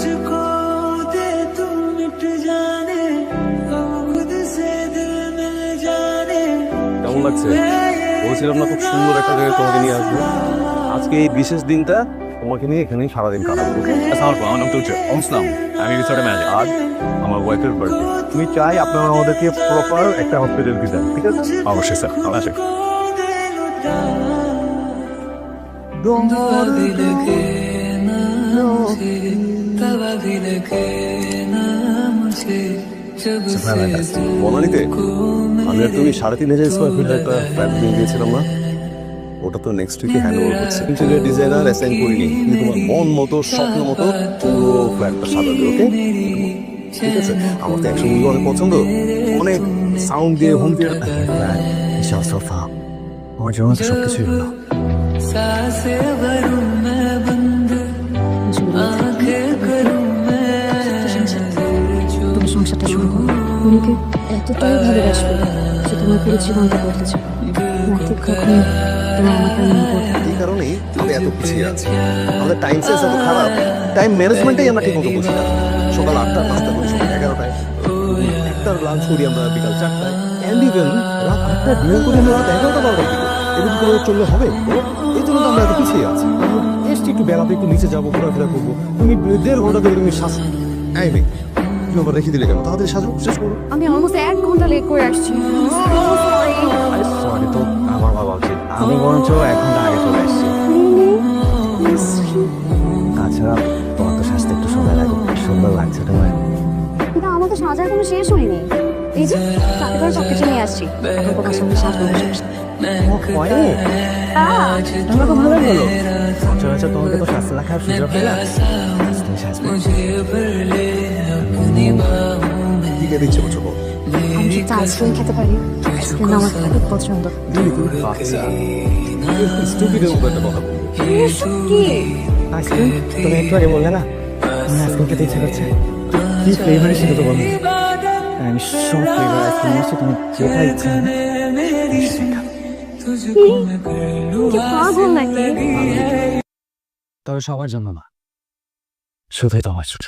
मुझको दे तू मिट जाने हम खुद से दिल मिल जाने। কেমন লাগছে? বলছিলাম না খুব সুন্দর একটা জায়গায় তোমাকে নিয়ে আসবো। আজকে এই বিশেষ দিনটা তোমাকে নিয়ে এখানেই সারাদিন কাটাবো। আসসালামু আলাইকুম, আমার নাম তুলছে ইসলাম। আমি রিসোর্টে ম্যানেজার। আজ আমার ওয়াইফের বার্থডে, তুমি চাই আপনারা আমাদেরকে প্রপার একটা হসপিটাল দেন, ঠিক আছে? অবশ্যই স্যার, আসেন। दुआ भी लगे ना मुझे तवा भी लगे ना मुझे जब से বনানীতে আমি আর তুমি 3,500 স্কোয়ার ফিটের একটা ফ্ল্যাট নিয়ে গিয়েছিলাম না, ওটা তো নেক্সট উইকে হ্যান্ড ওভার করছে। ইন্টেরিয়র ডিজাইনার অ্যাসাইন করিনি, কিন্তু তোমার মন মতো স্বপ্ন মতো পুরো ফ্ল্যাটটা সাজাবে, ওকে? ঠিক আছে, আমার তো অ্যাকশন মুভি অনেক পছন্দ, অনেক সাউন্ড দিয়ে হোম থিয়েটার সোফা, আমার জন্য তো সবকিছুই হলো। सांसें भरूं मैं बंद आंखें करूं मैं তুমি সংসারটা শুরু করো। উনিকে এতটাই ভালোবাসবে যে তোমার পুরো জীবনটা বদলে যাবে। নাকি কখনো তোমার আমাকে মনে করতে এই কারণেই আমরা এত পিছিয়ে আছি, আমাদের টাইম সেন্স এত খারাপ, টাইম ম্যানেজমেন্টেই আমরা ঠিক মতো বুঝি না। সকাল 8টার নাস্তা করি সকাল 11টায়, একটার লাঞ্চ করি আমরা বিকাল 4টায়, অ্যান্ড ইভেন রাত 8টায় ডিনার করি আমরা রাত 11টা 12টার দিকে। এরকম করে চললে হবে? এই জন্য তো আমরা এত পিছিয়ে আছি। একটু বেলাতে একটু নিচে যাবো, ঘোরাফেরা করবো, তুমি 1.5 ঘন্টা ধরে তুমি শ্বাস আইবে, তুমি আবার রেখে দিলে কেন? তাড়াতাড়ি সাজো, শেষ করো। আমি অলমোস্ট 1 ঘন্টা লেট করে আসছি। সরি তো আমার বাবা উচিত, আমি বরঞ্চ 1 ঘন্টা আগে চলে আসছি। তাছাড়া তোমার তো সাজতে একটু সময় লাগে, সুন্দর লাগছে তোমার। কিন্তু আমার তো সাজার কোনো শেষ হয়নি। এই যে সাথে করে সবকিছু নিয়ে আসছি, এখন তোমার সঙ্গে সাজবো। তোমরা তো ভালোই বলো, সচরাচর তোমাকে তো সাজতে রাখার সুযোগ হয় না। তুমি সাজবে, দিকে দিচ্ছে বছর পর। আমি কি আইসক্রিম খেতে পারি? আইসক্রিম আমার খুব পছন্দ। স্টুপিডের উপর একটা কথা বলবো। কি আইসক্রিম? তুমি একটু আগে বললে না আমার আইসক্রিম খেতে ইচ্ছা করছে। কি ফ্লেভার সেটা তো বলো। আমি সব ফ্লেভার আইসক্রিম আছে, তুমি যেটা ইচ্ছা কি পাগল নাকি? তবে সবার জন্য না, শুধুই তোমার জন্য।